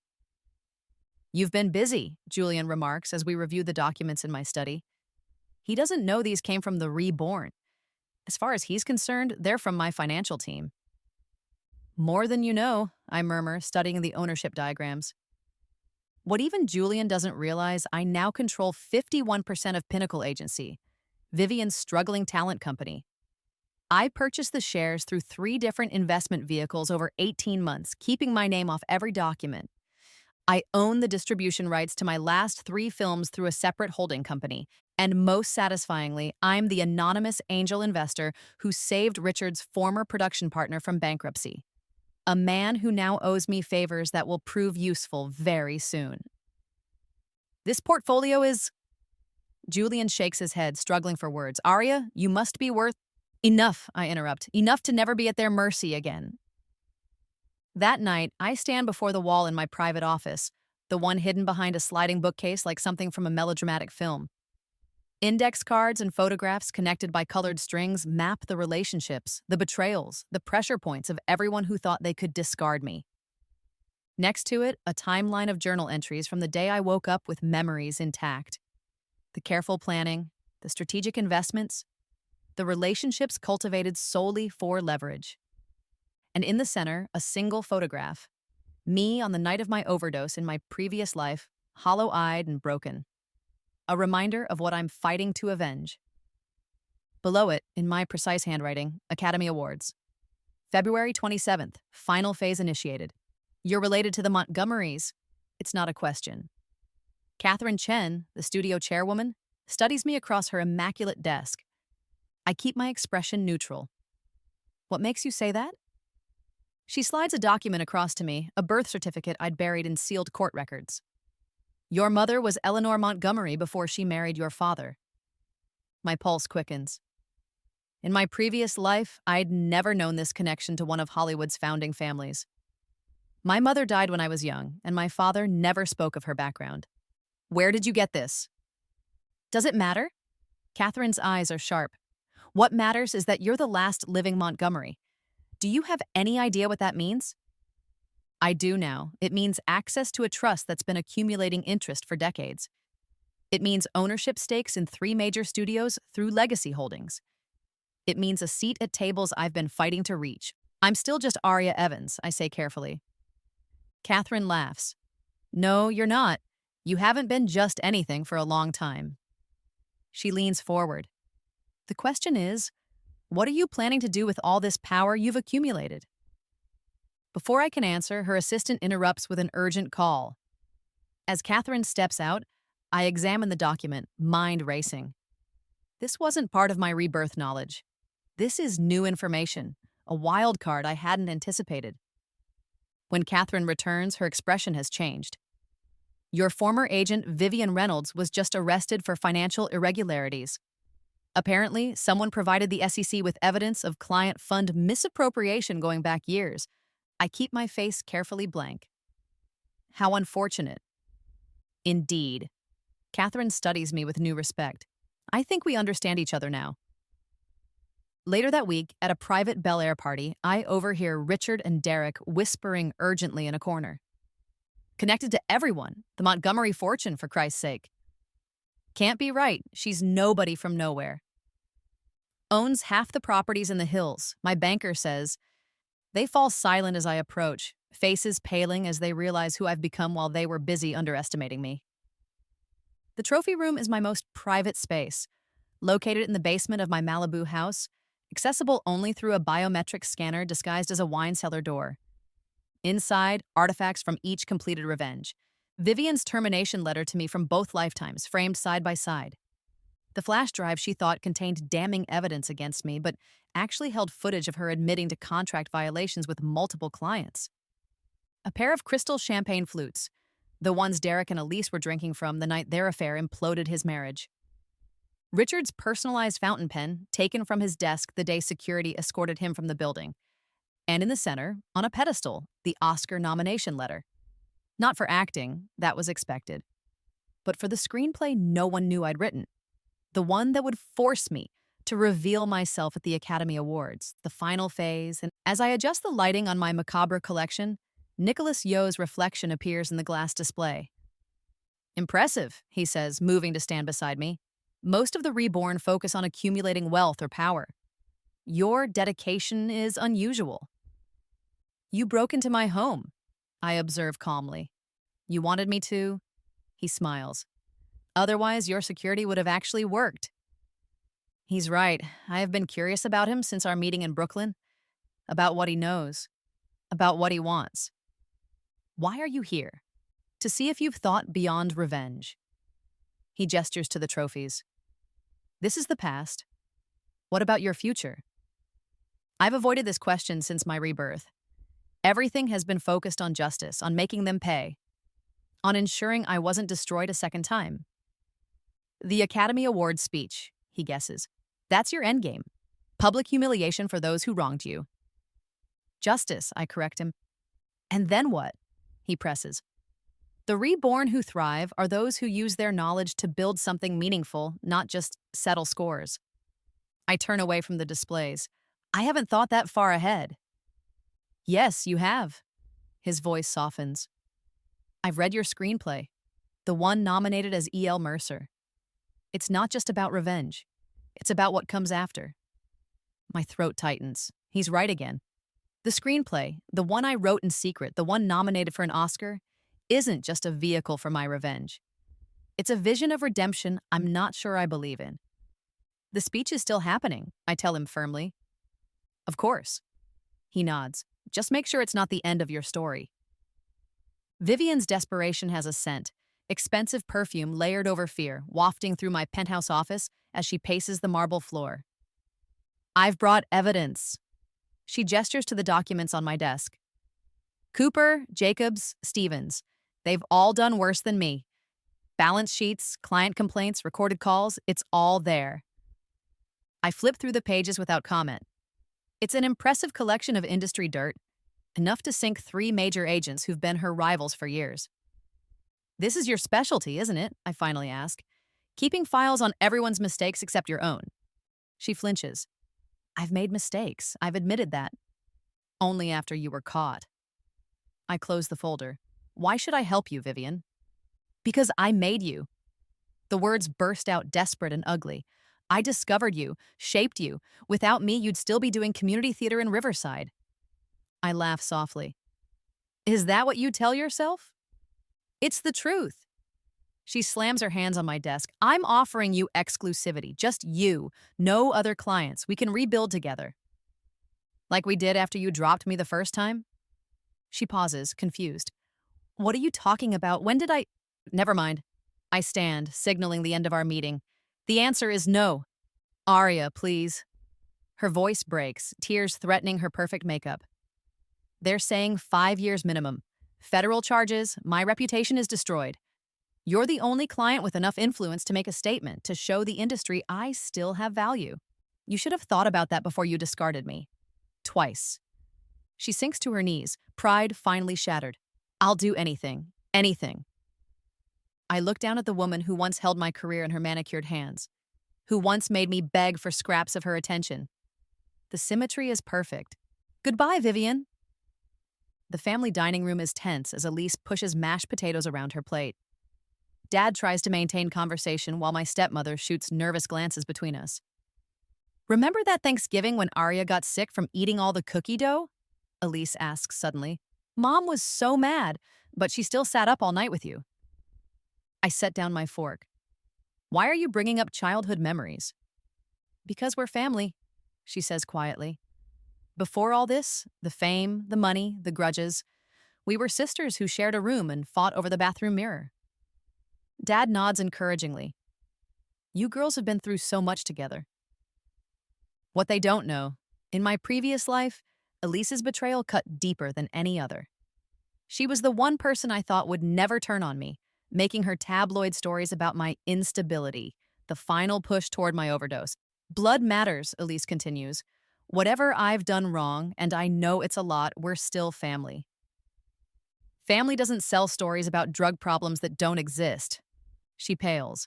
You've been busy, Julian remarks as we review the documents in my study. He doesn't know these came from the Reborn. As far as he's concerned, they're from my financial team. More than you know, I murmur, studying the ownership diagrams. What even Julian doesn't realize, I now control 51% of Pinnacle Agency, Vivian's struggling talent company. I purchased the shares through 3 different investment vehicles over 18 months, keeping my name off every document. I own the distribution rights to my last 3 films through a separate holding company. And most satisfyingly, I'm the anonymous angel investor who saved Richard's former production partner from bankruptcy. A man who now owes me favors that will prove useful very soon. This portfolio is... Julian shakes his head, struggling for words. Arya, you must be worth... Enough, I interrupt. Enough to never be at their mercy again. That night, I stand before the wall in my private office, the one hidden behind a sliding bookcase like something from a melodramatic film. Index cards and photographs connected by colored strings map the relationships, the betrayals, the pressure points of everyone who thought they could discard me. Next to it, a timeline of journal entries from the day I woke up with memories intact. The careful planning, the strategic investments, the relationships cultivated solely for leverage. And in the center, a single photograph. Me on the night of my overdose in my previous life, hollow-eyed and broken. A reminder of what I'm fighting to avenge. Below it, in my precise handwriting, Academy Awards. February 27th, final phase initiated. You're related to the Montgomerys. It's not a question. Catherine Chen, the studio chairwoman, studies me across her immaculate desk. I keep my expression neutral. What makes you say that? She slides a document across to me, a birth certificate I'd buried in sealed court records. Your mother was Eleanor Montgomery before she married your father. My pulse quickens. In my previous life, I'd never known this connection to one of Hollywood's founding families. My mother died when I was young, and my father never spoke of her background. Where did you get this? Does it matter? Catherine's eyes are sharp. What matters is that you're the last living Montgomery. Do you have any idea what that means? I do now. It means access to a trust that's been accumulating interest for decades. It means ownership stakes in 3 major studios through legacy holdings. It means a seat at tables I've been fighting to reach. I'm still just Arya Evans, I say carefully. Catherine laughs. No, you're not. You haven't been just anything for a long time. She leans forward. The question is, what are you planning to do with all this power you've accumulated? Before I can answer, her assistant interrupts with an urgent call. As Catherine steps out, I examine the document, mind racing. This wasn't part of my rebirth knowledge. This is new information, a wild card I hadn't anticipated. When Catherine returns, her expression has changed. Your former agent, Vivian Reynolds, was just arrested for financial irregularities. Apparently, someone provided the SEC with evidence of client fund misappropriation going back years. I keep my face carefully blank. How unfortunate. Indeed. Catherine studies me with new respect. I think we understand each other now. Later that week, at a private Bel Air party, I overhear Richard and Derek whispering urgently in a corner. Connected to everyone, the Montgomery fortune, for Christ's sake. Can't be right, she's nobody from nowhere. Owns half the properties in the hills, my banker says. They fall silent as I approach, faces paling as they realize who I've become while they were busy underestimating me. The trophy room is my most private space, located in the basement of my Malibu house, accessible only through a biometric scanner disguised as a wine cellar door. Inside, artifacts from each completed revenge. Vivian's termination letter to me from both lifetimes, framed side by side. The flash drive she thought contained damning evidence against me, but actually held footage of her admitting to contract violations with multiple clients. A pair of crystal champagne flutes, the ones Derek and Elise were drinking from the night their affair imploded his marriage. Richard's personalized fountain pen, taken from his desk the day security escorted him from the building. And in the center, on a pedestal, the Oscar nomination letter. Not for acting, that was expected. But for the screenplay no one knew I'd written. The one that would force me to reveal myself at the Academy Awards, the final phase, and as I adjust the lighting on my macabre collection, Nicholas Yeo's reflection appears in the glass display. Impressive, he says, moving to stand beside me. Most of the reborn focus on accumulating wealth or power. Your dedication is unusual. You broke into my home, I observe calmly. You wanted me to? He smiles. Otherwise, your security would have actually worked. He's right. I have been curious about him since our meeting in Brooklyn, about what he knows, about what he wants. Why are you here? To see if you've thought beyond revenge. He gestures to the trophies. This is the past. What about your future? I've avoided this question since my rebirth. Everything has been focused on justice, on making them pay, on ensuring I wasn't destroyed a second time. The Academy Awards speech, he guesses. That's your endgame. Public humiliation for those who wronged you. Justice, I correct him. And then what? He presses. The reborn who thrive are those who use their knowledge to build something meaningful, not just settle scores. I turn away from the displays. I haven't thought that far ahead. Yes, you have. His voice softens. I've read your screenplay, the one nominated as E.L. Mercer. It's not just about revenge. It's about what comes after. My throat tightens. He's right again. The screenplay, the one I wrote in secret, the one nominated for an Oscar, isn't just a vehicle for my revenge. It's a vision of redemption I'm not sure I believe in. The speech is still happening, I tell him firmly. Of course. He nods. Just make sure it's not the end of your story. Vivian's desperation has a scent, expensive perfume layered over fear, wafting through my penthouse office as she paces the marble floor. I've brought evidence. She gestures to the documents on my desk. Cooper, Jacobs, Stevens. They've all done worse than me. Balance sheets, client complaints, recorded calls, it's all there. I flip through the pages without comment. It's an impressive collection of industry dirt, enough to sink 3 major agents who've been her rivals for years. This is your specialty, isn't it? I finally ask. Keeping files on everyone's mistakes except your own. She flinches. I've made mistakes. I've admitted that. Only after you were caught. I close the folder. Why should I help you, Vivian? Because I made you. The words burst out desperate and ugly. I discovered you, shaped you. Without me, you'd still be doing community theater in Riverside. I laugh softly. Is that what you tell yourself? It's the truth. She slams her hands on my desk. I'm offering you exclusivity. Just you. No other clients. We can rebuild together. Like we did after you dropped me the first time? She pauses, confused. What are you talking about? When did I... Never mind. I stand, signaling the end of our meeting. The answer is no. Aria, please. Her voice breaks, tears threatening her perfect makeup. They're saying 5 years minimum. Federal charges, my reputation is destroyed. You're the only client with enough influence to make a statement, to show the industry I still have value. You should have thought about that before you discarded me. Twice. She sinks to her knees, pride finally shattered. I'll do anything. Anything. I look down at the woman who once held my career in her manicured hands, who once made me beg for scraps of her attention. The symmetry is perfect. Goodbye, Vivian. The family dining room is tense as Elise pushes mashed potatoes around her plate. Dad tries to maintain conversation while my stepmother shoots nervous glances between us. Remember that Thanksgiving when Arya got sick from eating all the cookie dough? Elise asks suddenly. Mom was so mad, but she still sat up all night with you. I set down my fork. Why are you bringing up childhood memories? Because we're family, she says quietly. Before all this, the fame, the money, the grudges, we were sisters who shared a room and fought over the bathroom mirror. Dad nods encouragingly. You girls have been through so much together. What they don't know, in my previous life, Elise's betrayal cut deeper than any other. She was the one person I thought would never turn on me, making her tabloid stories about my instability, the final push toward my overdose. Blood matters, Elise continues. Whatever I've done wrong, and I know it's a lot, we're still family. Family doesn't sell stories about drug problems that don't exist. She pales.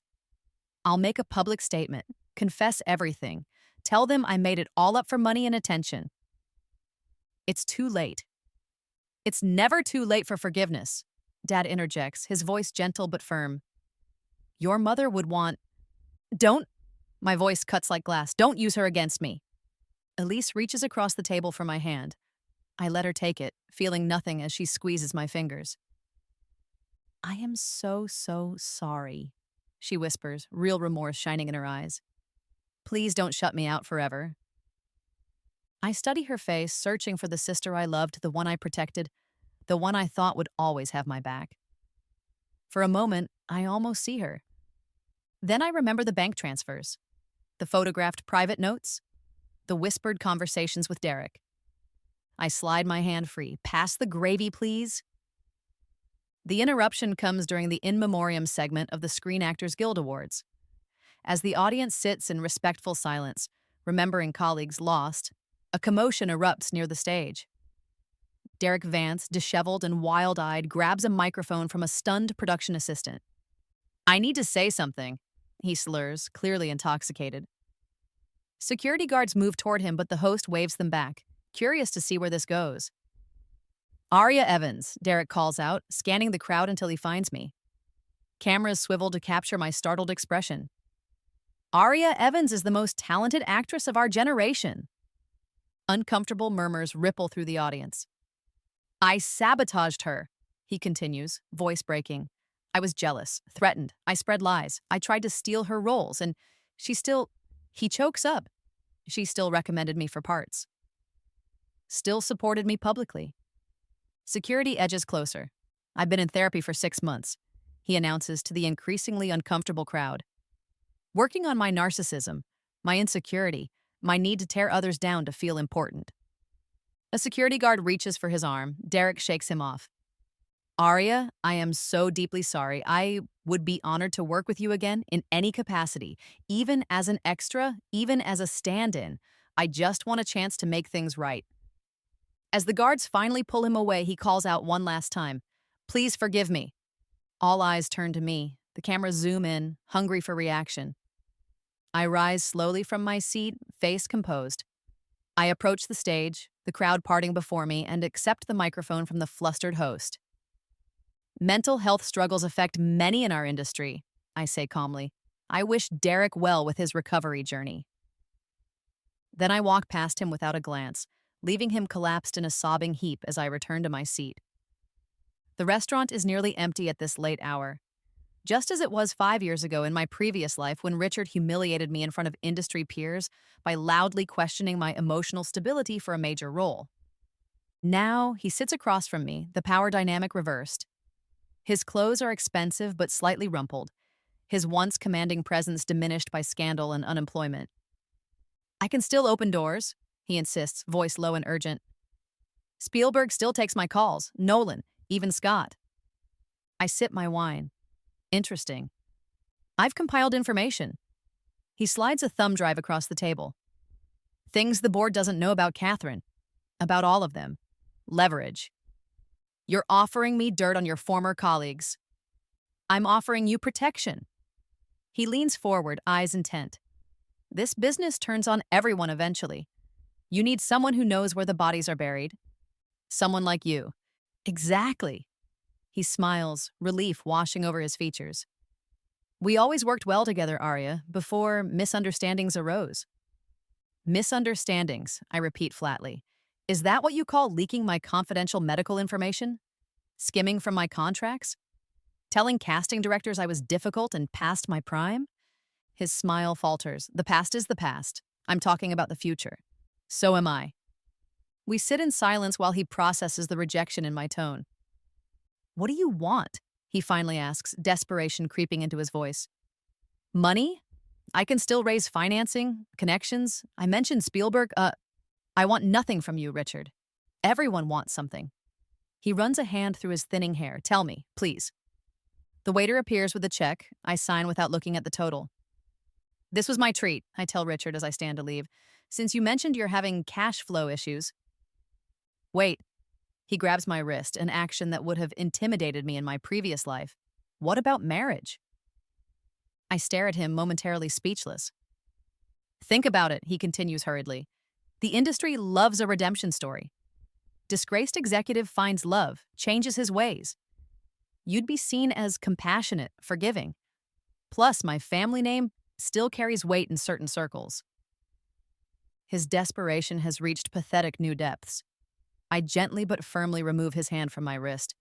I'll make a public statement, confess everything, tell them I made it all up for money and attention. It's too late. It's never too late for forgiveness, Dad interjects, his voice gentle but firm. Your mother would want... Don't... My voice cuts like glass. Don't use her against me. Elise reaches across the table for my hand. I let her take it, feeling nothing as she squeezes my fingers. I am so sorry, she whispers, real remorse shining in her eyes. Please don't shut me out forever. I study her face, searching for the sister I loved, the one I protected, the one I thought would always have my back. For a moment, I almost see her. Then I remember the bank transfers, the photographed private notes, the whispered conversations with Derek. I slide my hand free. Pass the gravy, please. The interruption comes during the in memoriam segment of the Screen Actors Guild Awards. As the audience sits in respectful silence, remembering colleagues lost, a commotion erupts near the stage. Derek Vance, disheveled and wild-eyed, grabs a microphone from a stunned production assistant. I need to say something, he slurs, clearly intoxicated. Security guards move toward him, but the host waves them back, curious to see where this goes. Aria Evans, Derek calls out, scanning the crowd until he finds me. Cameras swivel to capture my startled expression. Aria Evans is the most talented actress of our generation. Uncomfortable murmurs ripple through the audience. I sabotaged her, he continues, voice breaking. I was jealous, threatened, I spread lies, I tried to steal her roles, and he chokes up. She still recommended me for parts. Still supported me publicly. Security edges closer. I've been in therapy for 6 months, he announces to the increasingly uncomfortable crowd. Working on my narcissism, my insecurity, my need to tear others down to feel important. A security guard reaches for his arm. Derek shakes him off. Aria, I am so deeply sorry. I would be honored to work with you again in any capacity, even as an extra, even as a stand-in. I just want a chance to make things right. As the guards finally pull him away, he calls out one last time. Please forgive me. All eyes turn to me. The cameras zoom in, hungry for reaction. I rise slowly from my seat, face composed. I approach the stage, the crowd parting before me, and accept the microphone from the flustered host. Mental health struggles affect many in our industry, I say calmly. I wish Derek well with his recovery journey. Then I walk past him without a glance, leaving him collapsed in a sobbing heap as I return to my seat. The restaurant is nearly empty at this late hour, just as it was 5 years ago in my previous life when Richard humiliated me in front of industry peers by loudly questioning my emotional stability for a major role. Now, he sits across from me, the power dynamic reversed. His clothes are expensive but slightly rumpled, his once commanding presence diminished by scandal and unemployment. I can still open doors, he insists, voice low and urgent. Spielberg still takes my calls, Nolan, even Scott. I sip my wine. Interesting. I've compiled information. He slides a thumb drive across the table. Things the board doesn't know about Catherine. About all of them. Leverage. You're offering me dirt on your former colleagues. I'm offering you protection. He leans forward, eyes intent. This business turns on everyone eventually. You need someone who knows where the bodies are buried. Someone like you. Exactly. He smiles, relief washing over his features. We always worked well together, Arya, before misunderstandings arose. Misunderstandings, I repeat flatly. Is that what you call leaking my confidential medical information? Skimming from my contracts? Telling casting directors I was difficult and past my prime? His smile falters. The past is the past. I'm talking about the future. So am I. We sit in silence while he processes the rejection in my tone. What do you want? He finally asks, desperation creeping into his voice. Money? I can still raise financing, connections. I mentioned Spielberg. I want nothing from you, Richard. Everyone wants something. He runs a hand through his thinning hair. Tell me, please. The waiter appears with a check. I sign without looking at the total. This was my treat, I tell Richard as I stand to leave. Since you mentioned you're having cash flow issues. Wait. He grabs my wrist, an action that would have intimidated me in my previous life. What about marriage? I stare at him, momentarily speechless. Think about it, he continues hurriedly. The industry loves a redemption story. Disgraced executive finds love, changes his ways. You'd be seen as compassionate, forgiving. Plus, my family name still carries weight in certain circles. His desperation has reached pathetic new depths. I gently but firmly remove his hand from my wrist.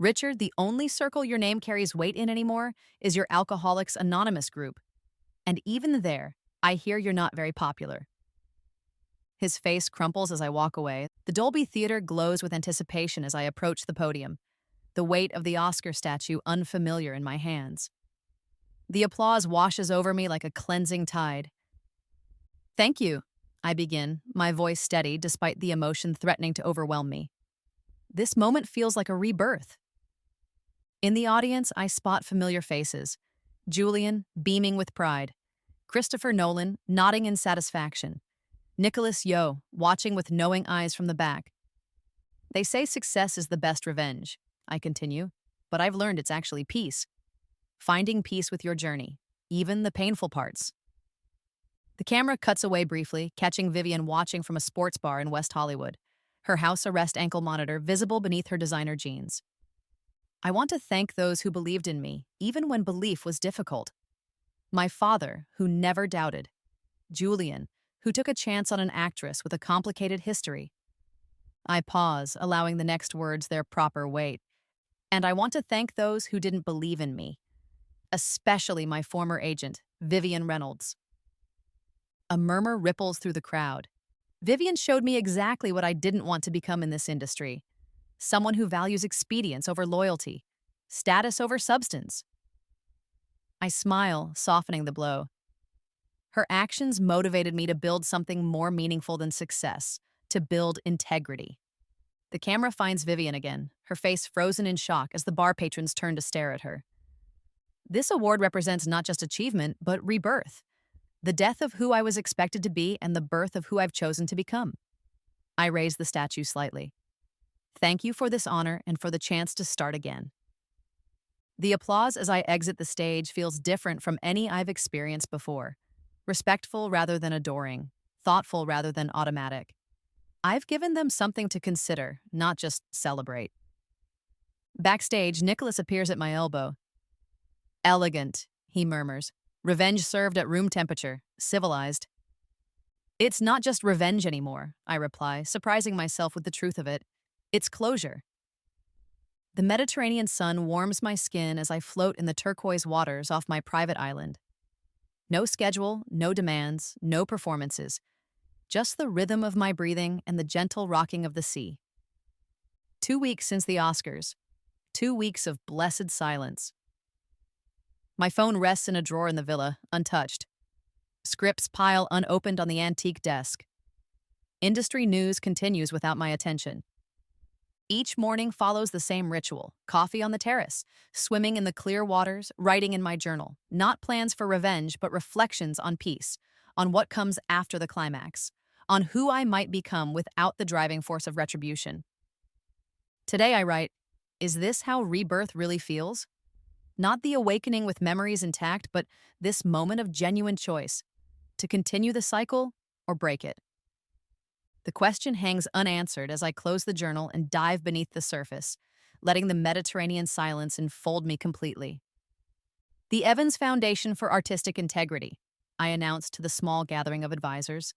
Richard, the only circle your name carries weight in anymore is your Alcoholics Anonymous group. And even there, I hear you're not very popular. His face crumples as I walk away. The Dolby Theater glows with anticipation as I approach the podium, the weight of the Oscar statue unfamiliar in my hands. The applause washes over me like a cleansing tide. Thank you, I begin, my voice steady despite the emotion threatening to overwhelm me. This moment feels like a rebirth. In the audience, I spot familiar faces. Julian, beaming with pride. Christopher Nolan, nodding in satisfaction. Nicholas Yo, watching with knowing eyes from the back. They say success is the best revenge, I continue, but I've learned it's actually peace. Finding peace with your journey, even the painful parts. The camera cuts away briefly, catching Vivian watching from a sports bar in West Hollywood, her house arrest ankle monitor visible beneath her designer jeans. I want to thank those who believed in me, even when belief was difficult. My father, who never doubted. Julian, who took a chance on an actress with a complicated history. I pause, allowing the next words their proper weight. And I want to thank those who didn't believe in me, especially my former agent, Vivian Reynolds. A murmur ripples through the crowd. Vivian showed me exactly what I didn't want to become in this industry. Someone who values expedience over loyalty, status over substance. I smile, softening the blow. Her actions motivated me to build something more meaningful than success, to build integrity. The camera finds Vivian again, her face frozen in shock as the bar patrons turn to stare at her. This award represents not just achievement, but rebirth. The death of who I was expected to be and the birth of who I've chosen to become. I raise the statue slightly. Thank you for this honor and for the chance to start again. The applause as I exit the stage feels different from any I've experienced before. Respectful rather than adoring, thoughtful rather than automatic. I've given them something to consider, not just celebrate. Backstage, Nicholas appears at my elbow. Elegant, he murmurs. Revenge served at room temperature, civilized. It's not just revenge anymore, I reply, surprising myself with the truth of it. It's closure. The Mediterranean sun warms my skin as I float in the turquoise waters off my private island. No schedule, no demands, no performances. Just the rhythm of my breathing and the gentle rocking of the sea. 2 weeks since the Oscars. 2 weeks of blessed silence. My phone rests in a drawer in the villa, untouched. Scripts pile unopened on the antique desk. Industry news continues without my attention. Each morning follows the same ritual: coffee on the terrace, swimming in the clear waters, writing in my journal. Not plans for revenge, but reflections on peace, on what comes after the climax, on who I might become without the driving force of retribution. Today I write, is this how rebirth really feels? Not the awakening with memories intact, but this moment of genuine choice, to continue the cycle or break it. The question hangs unanswered as I close the journal and dive beneath the surface, letting the Mediterranean silence enfold me completely. The Evans Foundation for Artistic Integrity, I announced to the small gathering of advisors.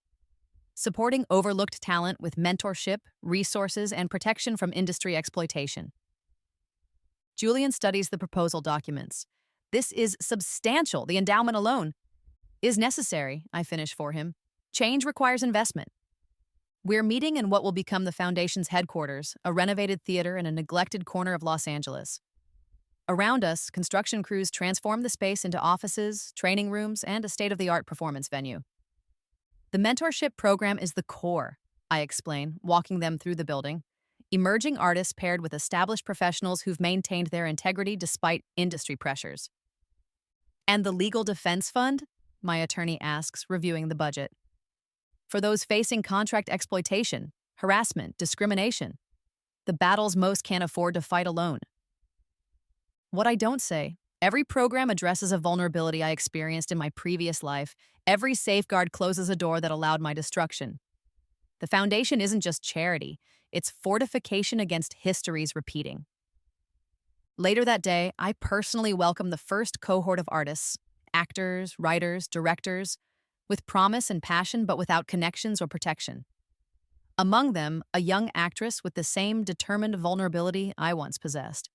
Supporting overlooked talent with mentorship, resources, and protection from industry exploitation. Julian studies the proposal documents. This is substantial. The endowment alone is necessary, I finish for him. Change requires investment. We're meeting in what will become the Foundation's headquarters, a renovated theater in a neglected corner of Los Angeles. Around us, construction crews transform the space into offices, training rooms, and a state-of-the-art performance venue. The mentorship program is the core, I explain, walking them through the building. Emerging artists paired with established professionals who've maintained their integrity despite industry pressures. And the legal defense fund? My attorney asks, reviewing the budget. For those facing contract exploitation, harassment, discrimination. The battles most can't afford to fight alone. What I don't say, every program addresses a vulnerability I experienced in my previous life. Every safeguard closes a door that allowed my destruction. The foundation isn't just charity, it's fortification against history's repeating. Later that day, I personally welcomed the first cohort of artists, actors, writers, directors, with promise and passion but without connections or protection. Among them, a young actress with the same determined vulnerability I once possessed.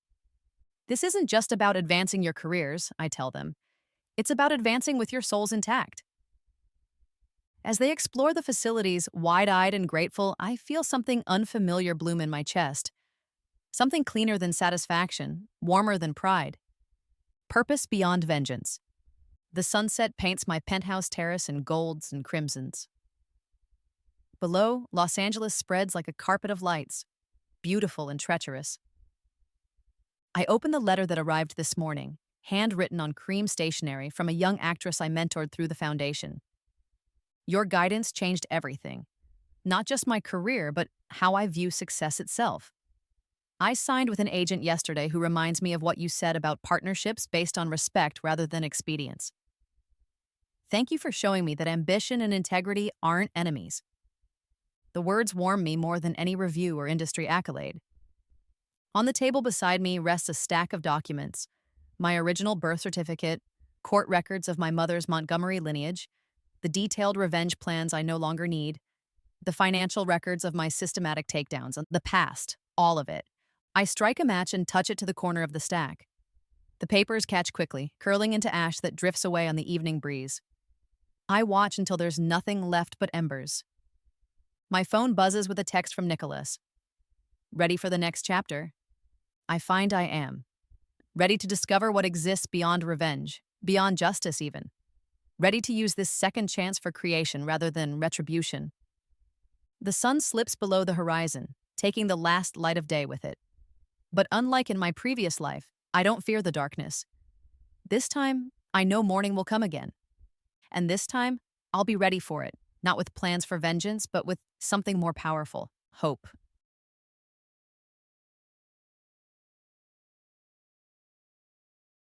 This isn't just about advancing your careers, I tell them. It's about advancing with your souls intact. As they explore the facilities, wide eyed and grateful, I feel something unfamiliar bloom in my chest. Something cleaner than satisfaction, warmer than pride. Purpose beyond vengeance. The sunset paints my penthouse terrace in golds and crimsons. Below, Los Angeles spreads like a carpet of lights, beautiful and treacherous. I open the letter that arrived this morning, handwritten on cream stationery from a young actress I mentored through the foundation. Your guidance changed everything. Not just my career, but how I view success itself. I signed with an agent yesterday who reminds me of what you said about partnerships based on respect rather than expedience. Thank you for showing me that ambition and integrity aren't enemies. The words warm me more than any review or industry accolade. On the table beside me rests a stack of documents: my original birth certificate, court records of my mother's Montgomery lineage, the detailed revenge plans I no longer need, the financial records of my systematic takedowns, and the past, all of it. I strike a match and touch it to the corner of the stack. The papers catch quickly, curling into ash that drifts away on the evening breeze. I watch until there's nothing left but embers. My phone buzzes with a text from Nicholas. Ready for the next chapter? I find I am. Ready to discover what exists beyond revenge, beyond justice even. Ready to use this second chance for creation rather than retribution. The sun slips below the horizon, taking the last light of day with it. But unlike in my previous life, I don't fear the darkness. This time, I know morning will come again. And this time, I'll be ready for it, not with plans for vengeance, but with something more powerful: hope.